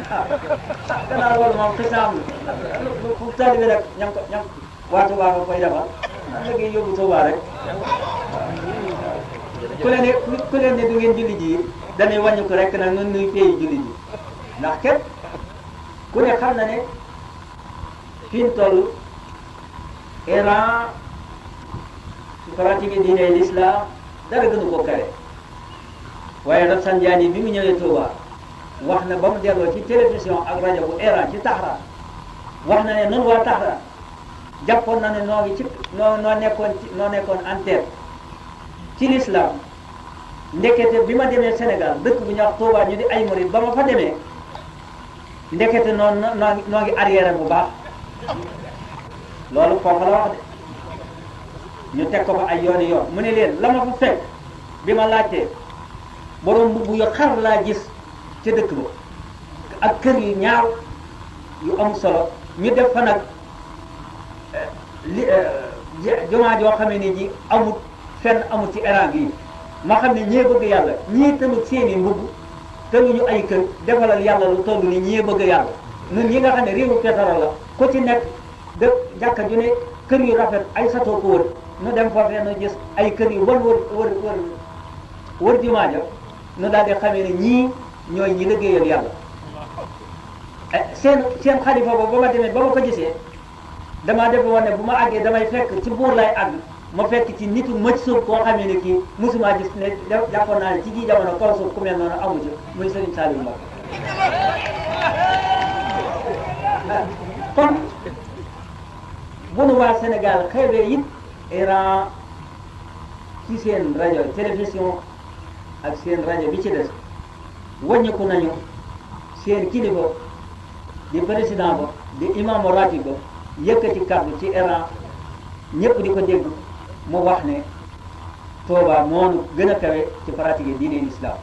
gannaaw loolu moom xisaam fu taalibe rek ñam waa Touba nga koy defal léegi yóbbu Touba rek ku leen ne du ngeen julli ji dañuy wàññi ko rek nag nun nuy pays julli ji ndax képp ku ne xam na ne fi mu toll Iran pratique diine l'islam dara gënu ko kare waaye Rafsanjani bi mu ñëwee Touba wax na ba mu delloo ci télévision ak rajo bu Iran ci Tahran wax na ne noonu waa Tahran jàppoon na ne noo ngi ci noo nekkoon en tête ci l'islam ndekete bi ma demee Sénégal dëkk bu ñuy wax Touba ñu di ay murid ba ma fa demee ndekete noo ngi arrière bu baax loolu foofu la wax de ñu teg ko fa ay yooni yoon mu ne leen la ma fa fekk bi ma laajtee borom mbubb yu xar laa gis ca dëkk ba ak kër yu ñaaw yu am solo ñu def fa nag jumaa joo xamee ne ji amut fenn amut ci Iran gi ma xam ne ñee bëgg yàlla ñii tamit seeni mbubb tëluñu ay kër defalal yàlla lu toll ni ñee bëgg yàlla ñun ñi nga xam ne réewu pétrole la ku ci nekk dëkk jàkka ju ne kër yu rafet ay satoo ko wër nu dem foofee nu gis ay kër yu wër jumaa ja nu daal di xamee ne ñii ñooy ñi liggéeyal yàlla seen xalifa boobu ba ma demee ba ma ko gisee damaa def woon ne bu ma àggee damay fekk ci buur lay àgg ma fekk ci nitu mëcc suuf koo xamee ne kii musuma gis ne jàppoon naa ne ci ji jamono kaw suuf ku mel noonu amu ci muy Serigne Saliou Mbacké kon bu nu waa Sénégal xeebee it Iran ci seen rajo télévision ak seen rajo bi ci des wàññiku nañu seen kilifa di président ba di imaamu ratib ba yëkkati kàddu ci Iran ñëpp di ko dégg mu wax ne Touba moonu gën a kawe ci pratique diine l'islam